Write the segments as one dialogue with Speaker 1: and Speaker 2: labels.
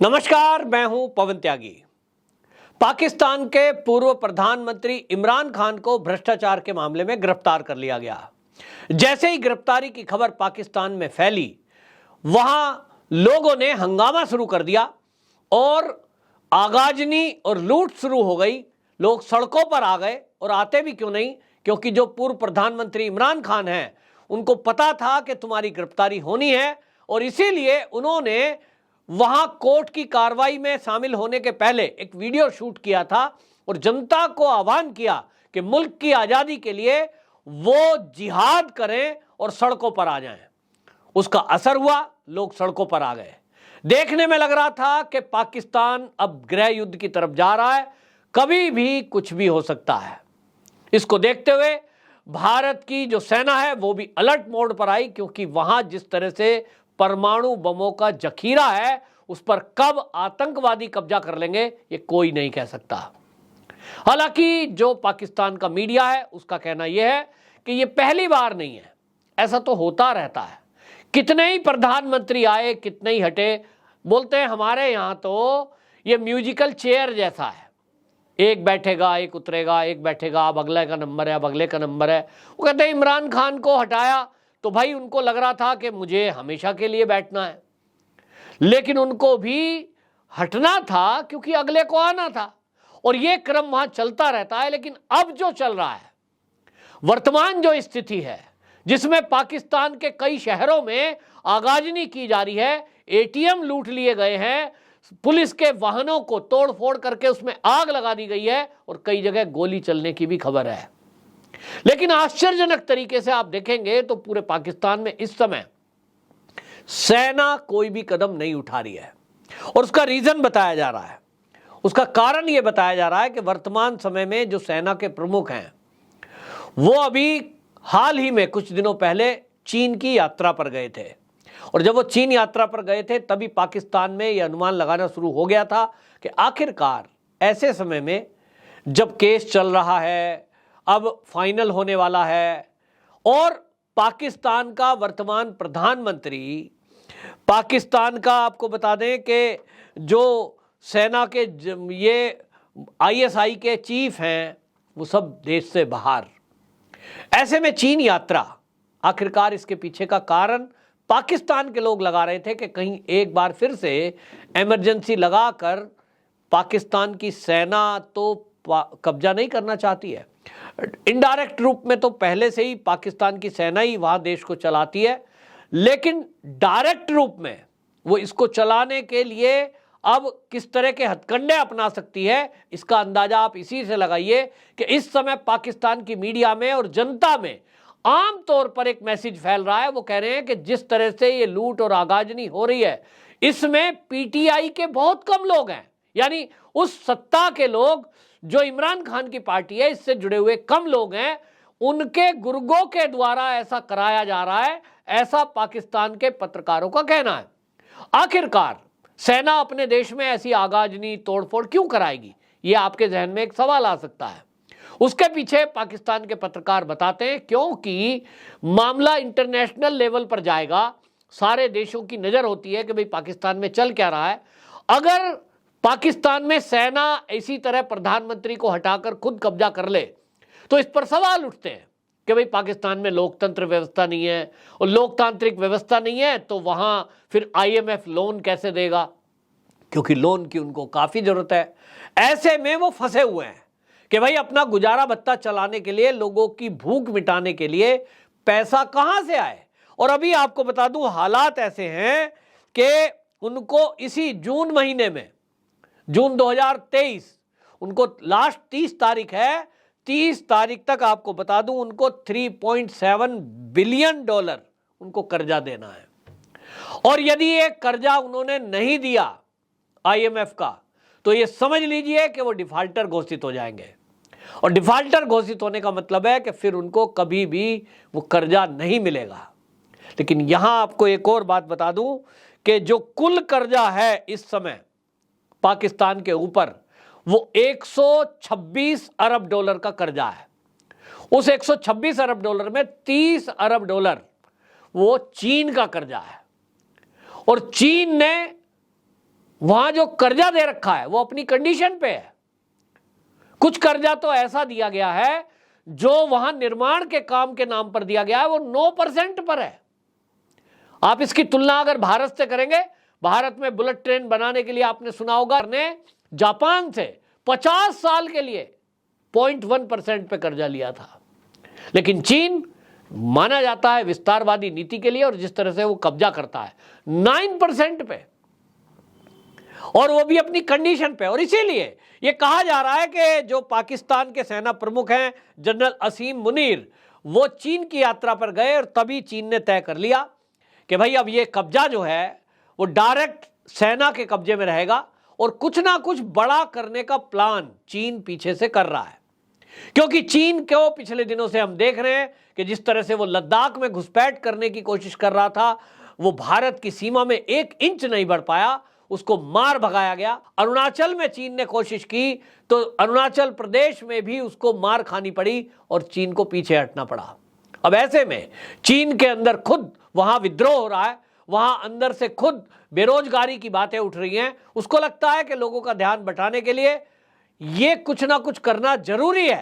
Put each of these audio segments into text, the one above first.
Speaker 1: नमस्कार, मैं हूं पवन त्यागी। पाकिस्तान के पूर्व प्रधानमंत्री इमरान खान को भ्रष्टाचार के मामले में गिरफ्तार कर लिया गया। जैसे ही गिरफ्तारी की खबर पाकिस्तान में फैली, वहां लोगों ने हंगामा शुरू कर दिया और आगाजनी और लूट शुरू हो गई। लोग सड़कों पर आ गए, और आते भी क्यों नहीं, क्योंकि जो पूर्व प्रधानमंत्री इमरान खान हैं उनको पता था कि तुम्हारी गिरफ्तारी होनी है, और इसीलिए उन्होंने वहां कोर्ट की कार्रवाई में शामिल होने के पहले एक वीडियो शूट किया था और जनता को आह्वान किया कि मुल्क की आजादी के लिए वो जिहाद करें और सड़कों पर आ जाएं। उसका असर हुआ, लोग सड़कों पर आ गए। देखने में लग रहा था कि पाकिस्तान अब गृह युद्ध की तरफ जा रहा है, कभी भी कुछ भी हो सकता है। इसको देखते हुए भारत की जो सेना है वो भी अलर्ट मोड पर आई, क्योंकि वहां जिस तरह से परमाणु बमों का जखीरा है, उस पर कब आतंकवादी कब्जा कर लेंगे ये कोई नहीं कह सकता। हालांकि जो पाकिस्तान का मीडिया है उसका कहना यह है कि ये पहली बार नहीं है, ऐसा तो होता रहता है। कितने ही प्रधानमंत्री आए, कितने ही हटे, बोलते हैं हमारे यहां तो ये म्यूजिकल चेयर जैसा है, एक बैठेगा एक उतरेगा, एक बैठेगा, अब अगले का नंबर है, अब अगले का नंबर है। वो कहते हैं इमरान खान को हटाया तो भाई उनको लग रहा था कि मुझे हमेशा के लिए बैठना है, लेकिन उनको भी हटना था क्योंकि अगले को आना था, और ये क्रम वहां चलता रहता है। लेकिन अब जो चल रहा है, वर्तमान जो स्थिति है जिसमें पाकिस्तान के कई शहरों में आगाजनी की जा रही है, एटीएम लूट लिए गए हैं, पुलिस के वाहनों को तोड़ फोड़ करके उसमें आग लगा दी गई है, और कई जगह गोली चलने की भी खबर है। लेकिन आश्चर्यजनक तरीके से आप देखेंगे तो पूरे पाकिस्तान में इस समय सेना कोई भी कदम नहीं उठा रही है, और उसका रीजन बताया जा रहा है, उसका कारण यह बताया जा रहा है कि वर्तमान समय में जो सेना के प्रमुख हैं वो अभी हाल ही में कुछ दिनों पहले चीन की यात्रा पर गए थे, और जब वो चीन यात्रा पर गए थे तभी पाकिस्तान में यह अनुमान लगाना शुरू हो गया था कि आखिरकार ऐसे समय में जब केस चल रहा है, अब फाइनल होने वाला है, और पाकिस्तान का वर्तमान प्रधानमंत्री, पाकिस्तान का आपको बता दें कि जो सेना के ये आईएसआई के चीफ हैं वो सब देश से बाहर। ऐसे में चीन यात्रा, आखिरकार इसके पीछे का कारण पाकिस्तान के लोग लगा रहे थे कि कहीं एक बार फिर से इमरजेंसी लगाकर पाकिस्तान की सेना तो कब्जा नहीं करना चाहती है। इनडायरेक्ट रूप में तो पहले से ही पाकिस्तान की सेना ही वहां देश को चलाती है, लेकिन डायरेक्ट रूप में वो इसको चलाने के लिए अब किस तरह के हथकंडे अपना सकती है, इसका अंदाजा आप इसी से लगाइए कि इस समय पाकिस्तान की मीडिया में और जनता में आम तौर पर एक मैसेज फैल रहा है। वो कह रहे हैं कि जिस तरह से ये लूट और आगाजनी हो रही है, इसमें पीटीआई के बहुत कम लोग हैं, यानी उस सत्ता के लोग जो इमरान खान की पार्टी है इससे जुड़े हुए कम लोग हैं, उनके गुर्गों के द्वारा ऐसा कराया जा रहा है, ऐसा पाकिस्तान के पत्रकारों का कहना है। आखिरकार सेना अपने देश में ऐसी आगाजनी तोड़फोड़ क्यों कराएगी, ये आपके जहन में एक सवाल आ सकता है। उसके पीछे पाकिस्तान के पत्रकार बताते हैं क्योंकि मामला इंटरनेशनल लेवल पर जाएगा, सारे देशों की नजर होती है कि भाई पाकिस्तान में चल क्या रहा है। अगर पाकिस्तान में सेना इसी तरह प्रधानमंत्री को हटाकर खुद कब्जा कर ले तो इस पर सवाल उठते हैं कि भाई पाकिस्तान में लोकतंत्र व्यवस्था नहीं है, और लोकतांत्रिक व्यवस्था नहीं है तो वहां फिर आईएमएफ लोन कैसे देगा, क्योंकि लोन की उनको काफी जरूरत है। ऐसे में वो फंसे हुए हैं कि भाई अपना गुजारा भत्ता चलाने के लिए, लोगों की भूख मिटाने के लिए पैसा कहां से आए। और अभी आपको बता दूं हालात ऐसे हैं कि उनको इसी जून महीने में, जून 2023, उनको लास्ट 30 तारीख है, 30 तारीख तक आपको बता दूं उनको $3.7 बिलियन उनको कर्जा देना है, और यदि ये कर्जा उन्होंने नहीं दिया आईएमएफ का तो ये समझ लीजिए कि वो डिफाल्टर घोषित हो जाएंगे, और डिफाल्टर घोषित होने का मतलब है कि फिर उनको कभी भी वो कर्जा नहीं मिलेगा। लेकिन यहां आपको एक और बात बता दूं कि जो कुल कर्जा है इस समय पाकिस्तान के ऊपर, वो $126 अरब का कर्जा है। उस $126 अरब में $30 अरब वो चीन का कर्जा है, और चीन ने वहां जो कर्जा दे रखा है वो अपनी कंडीशन पे है। कुछ कर्जा तो ऐसा दिया गया है जो वहां निर्माण के काम के नाम पर दिया गया है, वो 9% पर है। आप इसकी तुलना अगर भारत से करेंगे, भारत में बुलेट ट्रेन बनाने के लिए आपने सुना होगा ने जापान से 50 साल के लिए 0.1% पे कर्जा लिया था। लेकिन चीन माना जाता है विस्तारवादी नीति के लिए, और जिस तरह से वो कब्जा करता है 9% पे, और वो भी अपनी कंडीशन पे। और इसीलिए ये कहा जा रहा है कि जो पाकिस्तान के सेना प्रमुख हैं जनरल असीम मुनीर, वो चीन की यात्रा पर गए और तभी चीन ने तय कर लिया कि भाई अब ये कब्जा जो है वो डायरेक्ट सेना के कब्जे में रहेगा, और कुछ ना कुछ बड़ा करने का प्लान चीन पीछे से कर रहा है। क्योंकि चीन को पिछले दिनों से हम देख रहे हैं कि जिस तरह से वो लद्दाख में घुसपैठ करने की कोशिश कर रहा था, वो भारत की सीमा में 1 इंच नहीं बढ़ पाया, उसको मार भगाया गया। अरुणाचल में चीन ने कोशिश की तो अरुणाचल प्रदेश में भी उसको मार खानी पड़ी और चीन को पीछे हटना पड़ा। अब ऐसे में चीन के अंदर खुद वहां विद्रोह हो रहा है, वहां अंदर से खुद बेरोजगारी की बातें उठ रही हैं। उसको लगता है कि लोगों का ध्यान बटाने के लिए ये कुछ ना कुछ करना जरूरी है,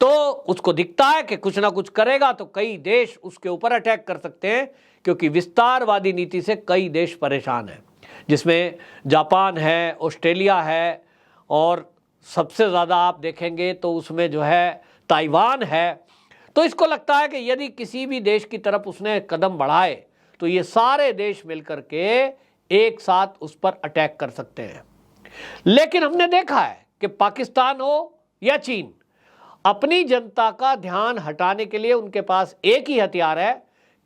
Speaker 1: तो उसको दिखता है कि कुछ ना कुछ करेगा तो कई देश उसके ऊपर अटैक कर सकते हैं, क्योंकि विस्तारवादी नीति से कई देश परेशान हैं, जिसमें जापान है, ऑस्ट्रेलिया है, और सबसे ज़्यादा आप देखेंगे तो उसमें जो है ताइवान है। तो इसको लगता है कि यदि किसी भी देश की तरफ उसने कदम बढ़ाए तो ये सारे देश मिलकर के एक साथ उस पर अटैक कर सकते हैं। लेकिन हमने देखा है कि पाकिस्तान हो या चीन, अपनी जनता का ध्यान हटाने के लिए उनके पास एक ही हथियार है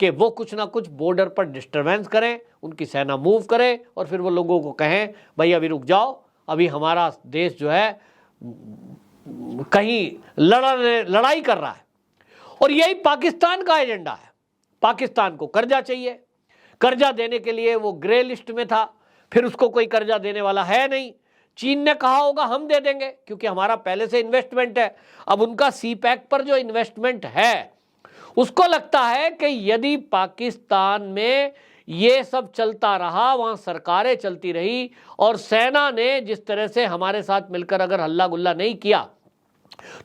Speaker 1: कि वो कुछ ना कुछ बॉर्डर पर डिस्टरबेंस करें, उनकी सेना मूव करे, और फिर वो लोगों को कहें भाई अभी रुक जाओ, अभी हमारा देश जो है कहीं लड़ाई कर रहा है। और यही पाकिस्तान का एजेंडा है। पाकिस्तान को कर्जा चाहिए, कर्जा देने के लिए वो ग्रे लिस्ट में था, फिर उसको कोई कर्जा देने वाला है नहीं। चीन ने कहा होगा हम दे देंगे क्योंकि हमारा पहले से इन्वेस्टमेंट है। अब उनका सीपैक पर जो इन्वेस्टमेंट है उसको लगता है कि यदि पाकिस्तान में ये सब चलता रहा, वहां सरकारें चलती रही और सेना ने जिस तरह से हमारे साथ मिलकर अगर हल्ला गुल्ला नहीं किया,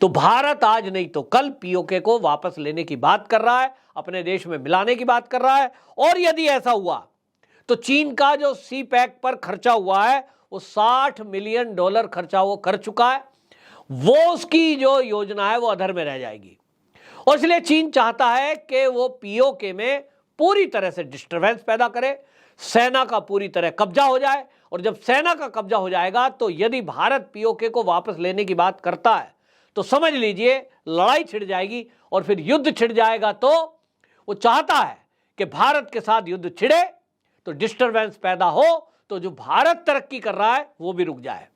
Speaker 1: तो भारत आज नहीं तो कल पीओके को वापस लेने की बात कर रहा है, अपने देश में मिलाने की बात कर रहा है। और यदि ऐसा हुआ तो चीन का जो सीपैक पर खर्चा हुआ है वो $60 मिलियन खर्चा वो कर चुका है, वो उसकी जो योजना है वो अधर में रह जाएगी। और इसलिए चीन चाहता है कि वो पीओके में पूरी तरह से डिस्टरबेंस पैदा करे, सेना का पूरी तरह कब्जा हो जाए। और जब सेना का कब्जा हो जाएगा तो यदि भारत पीओके को वापस लेने की बात करता है तो समझ लीजिए लड़ाई छिड़ जाएगी, और फिर युद्ध छिड़ जाएगा। तो वो चाहता है कि भारत के साथ युद्ध छिड़े तो डिस्टरबेंस पैदा हो, तो जो भारत तरक्की कर रहा है वो भी रुक जाए।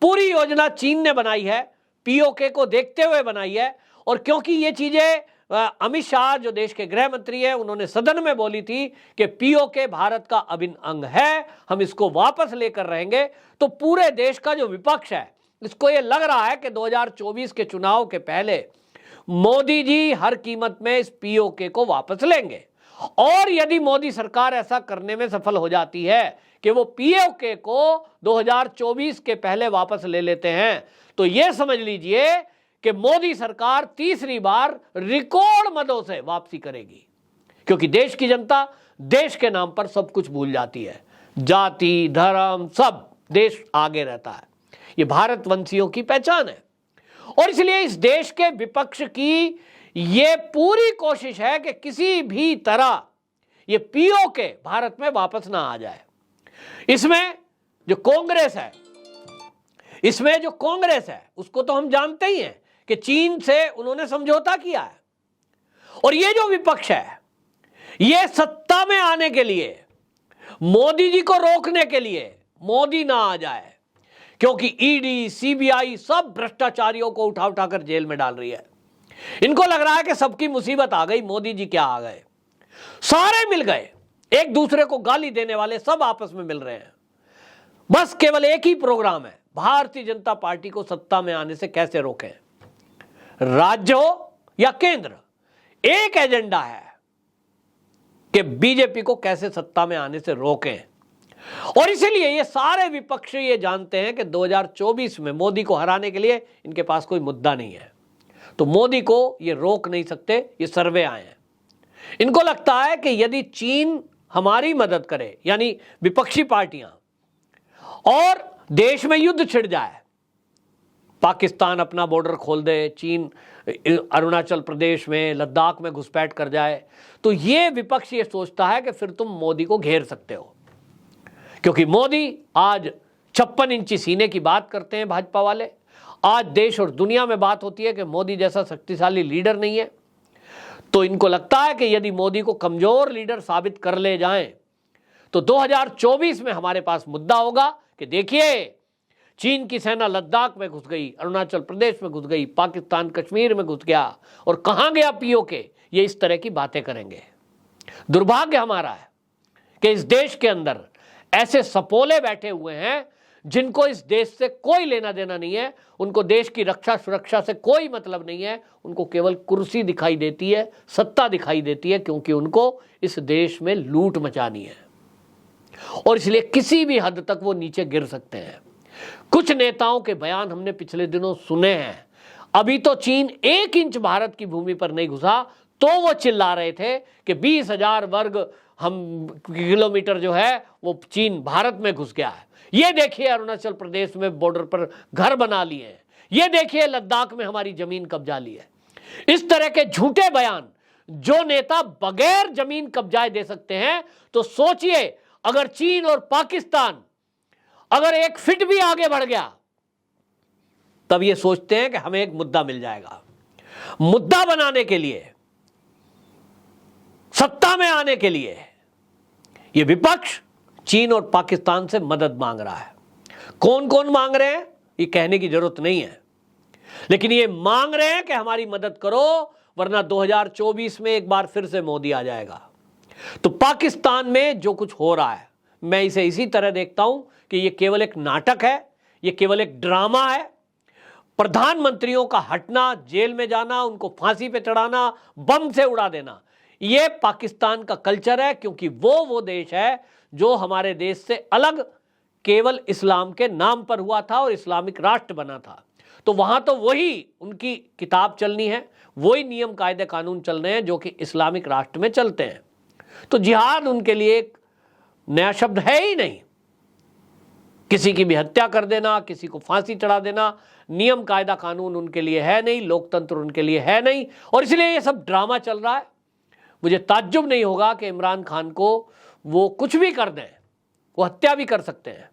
Speaker 1: पूरी योजना चीन ने बनाई है, पीओके को देखते हुए बनाई है। और क्योंकि ये चीजें अमित शाह जो देश के गृह मंत्री हैं उन्होंने सदन में बोली थी कि पीओके भारत का अभिन्न अंग है, हम इसको वापस लेकर रहेंगे, तो पूरे देश का जो विपक्ष है इसको ये लग रहा है कि 2024 के चुनाव के पहले मोदी जी हर कीमत में इस पीओके को वापस लेंगे। और यदि मोदी सरकार ऐसा करने में सफल हो जाती है कि वो पीओके को 2024 के पहले वापस ले लेते हैं, तो ये समझ लीजिए कि मोदी सरकार तीसरी बार रिकॉर्ड मतों से वापसी करेगी। क्योंकि देश की जनता देश के नाम पर सब कुछ भूल जाती है, जाति धर्म सब, देश आगे रहता है। ये भारतवंशियों की पहचान है। और इसलिए इस देश के विपक्ष की ये पूरी कोशिश है कि किसी भी तरह ये पीओके भारत में वापस ना आ जाए। इसमें जो कांग्रेस है उसको तो हम जानते ही हैं कि चीन से उन्होंने समझौता किया है। और ये जो विपक्ष है ये सत्ता में आने के लिए, मोदी जी को रोकने के लिए, मोदी ना आ जाए, क्योंकि ईडी सीबीआई सब भ्रष्टाचारियों को उठा उठाकर जेल में डाल रही है। इनको लग रहा है कि सबकी मुसीबत आ गई, मोदी जी क्या आ गए, सारे मिल गए, एक दूसरे को गाली देने वाले सब आपस में मिल रहे हैं। बस केवल एक ही प्रोग्राम है, भारतीय जनता पार्टी को सत्ता में आने से कैसे रोकें। राज्य हो या केंद्र, एक एजेंडा है कि बीजेपी को कैसे सत्ता में आने से रोकें। और इसीलिए ये सारे विपक्षी ये जानते हैं कि 2024 में मोदी को हराने के लिए इनके पास कोई मुद्दा नहीं है, तो मोदी को ये रोक नहीं सकते। ये सर्वे आए हैं, इनको लगता है कि यदि चीन हमारी मदद करे, यानी विपक्षी पार्टियां, और देश में युद्ध छिड़ जाए, पाकिस्तान अपना बॉर्डर खोल दे, चीन अरुणाचल प्रदेश में, लद्दाख में घुसपैठ कर जाए, तो ये विपक्ष ये सोचता है कि फिर तुम मोदी को घेर सकते हो। क्योंकि मोदी आज 56 इंची सीने की बात करते हैं भाजपा वाले। आज देश और दुनिया में बात होती है कि मोदी जैसा शक्तिशाली लीडर नहीं है, तो इनको लगता है कि यदि मोदी को कमजोर लीडर साबित कर ले जाएं तो 2024 में हमारे पास मुद्दा होगा कि देखिए चीन की सेना लद्दाख में घुस गई, अरुणाचल प्रदेश में घुस गई, पाकिस्तान कश्मीर में घुस गया, और कहां गया पीओके। ये इस तरह की बातें करेंगे। दुर्भाग्य हमारा है कि इस देश के अंदर ऐसे सपोले बैठे हुए हैं जिनको इस देश से कोई लेना देना नहीं है, उनको देश की रक्षा सुरक्षा से कोई मतलब नहीं है, उनको केवल कुर्सी दिखाई देती है, सत्ता दिखाई देती है, क्योंकि उनको इस देश में लूट मचानी है और इसलिए किसी भी हद तक वो नीचे गिर सकते हैं। कुछ नेताओं के बयान हमने पिछले दिनों सुने हैं। अभी तो चीन 1 इंच भारत की भूमि पर नहीं घुसा तो वो चिल्ला रहे थे कि 20,000 वर्ग किलोमीटर जो है वो चीन भारत में घुस गया है। ये देखिए अरुणाचल प्रदेश में बॉर्डर पर घर बना लिए हैं, ये देखिए लद्दाख में हमारी जमीन कब्जा ली है। इस तरह के झूठे बयान जो नेता बगैर जमीन कब्जाए दे सकते हैं, तो सोचिए अगर चीन और पाकिस्तान अगर 1 फीट भी आगे बढ़ गया, तब ये सोचते हैं कि हमें एक मुद्दा मिल जाएगा। मुद्दा बनाने के लिए, सत्ता में आने के लिए ये विपक्ष चीन और पाकिस्तान से मदद मांग रहा है। कौन कौन मांग रहे हैं ये कहने की जरूरत नहीं है, लेकिन ये मांग रहे हैं कि हमारी मदद करो, वरना 2024 में एक बार फिर से मोदी आ जाएगा। तो पाकिस्तान में जो कुछ हो रहा है, मैं इसे इसी तरह देखता हूं कि ये केवल एक नाटक है, ये केवल एक ड्रामा है। प्रधानमंत्रियों का हटना, जेल में जाना, उनको फांसी पे चढ़ाना, बम से उड़ा देना, ये पाकिस्तान का कल्चर है, क्योंकि वो देश है जो हमारे देश से अलग केवल इस्लाम के नाम पर हुआ था और इस्लामिक राष्ट्र बना था। तो वहां तो वही उनकी किताब चलनी है, वही नियम कायदे कानून चल रहे हैं जो कि इस्लामिक राष्ट्र में चलते हैं। तो जिहाद उनके लिए एक नया शब्द है ही नहीं। किसी की भी हत्या कर देना, किसी को फांसी चढ़ा देना, नियम कायदा कानून उनके लिए है नहीं, लोकतंत्र उनके लिए है नहीं, और इसलिए ये सब ड्रामा चल रहा है। मुझे ताज्जुब नहीं होगा कि इमरान खान को वो कुछ भी कर दें, वो हत्या भी कर सकते हैं।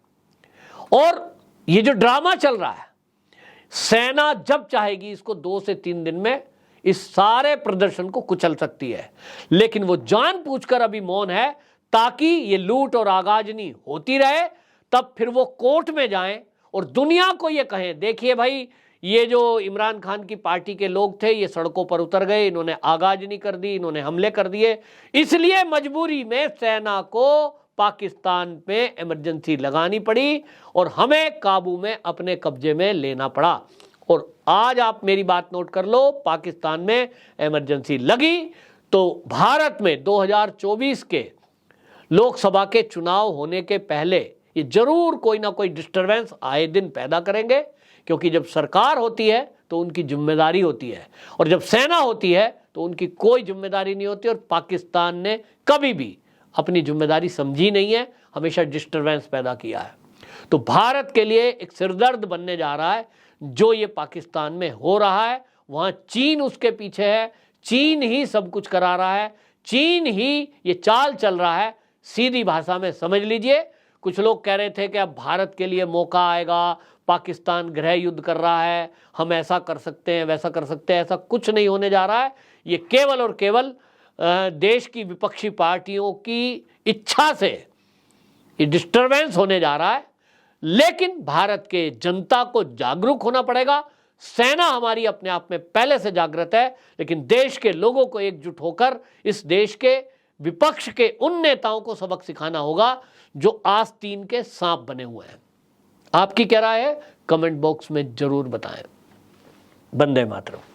Speaker 1: और ये जो ड्रामा चल रहा है, सेना जब चाहेगी इसको 2 से 3 दिन में इस सारे प्रदर्शन को कुचल सकती है, लेकिन वो जानबूझकर अभी मौन है ताकि ये लूट और आगाजनी होती रहे। तब फिर वो कोर्ट में जाएं और दुनिया को ये कहें, देखिए भाई ये जो इमरान खान की पार्टी के लोग थे ये सड़कों पर उतर गए, इन्होंने आगाजनी कर दी, इन्होंने हमले कर दिए, इसलिए मजबूरी में सेना को पाकिस्तान में इमरजेंसी लगानी पड़ी और हमें काबू में अपने कब्जे में लेना पड़ा। और आज आप मेरी बात नोट कर लो, पाकिस्तान में इमरजेंसी लगी तो भारत में 2024 के लोकसभा के चुनाव होने के पहले ये जरूर कोई ना कोई डिस्टरबेंस आए दिन पैदा करेंगे, क्योंकि जब सरकार होती है तो उनकी जिम्मेदारी होती है, और जब सेना होती है तो उनकी कोई जिम्मेदारी नहीं होती। और पाकिस्तान ने कभी भी अपनी जिम्मेदारी समझी नहीं है, हमेशा डिस्टरबेंस पैदा किया है। तो भारत के लिए एक सिरदर्द बनने जा रहा है जो ये पाकिस्तान में हो रहा है। वहाँ चीन उसके पीछे है, चीन ही सब कुछ करा रहा है, चीन ही ये चाल चल रहा है। सीधी भाषा में समझ लीजिए, कुछ लोग कह रहे थे कि अब भारत के लिए मौका आएगा, पाकिस्तान गृह युद्ध कर रहा है, हम ऐसा कर सकते हैं, वैसा कर सकते हैं। ऐसा कुछ नहीं होने जा रहा है। ये केवल और केवल देश की विपक्षी पार्टियों की इच्छा से ये डिस्टरबेंस होने जा रहा है। लेकिन भारत के जनता को जागरूक होना पड़ेगा। सेना हमारी अपने आप में पहले से जागृत है, लेकिन देश के लोगों को एकजुट होकर इस देश के विपक्ष के उन नेताओं को सबक सिखाना होगा जो आस्तीन के सांप बने हुए हैं। आपकी क्या राय है? कमेंट बॉक्स में जरूर बताएं। वंदे मातरम।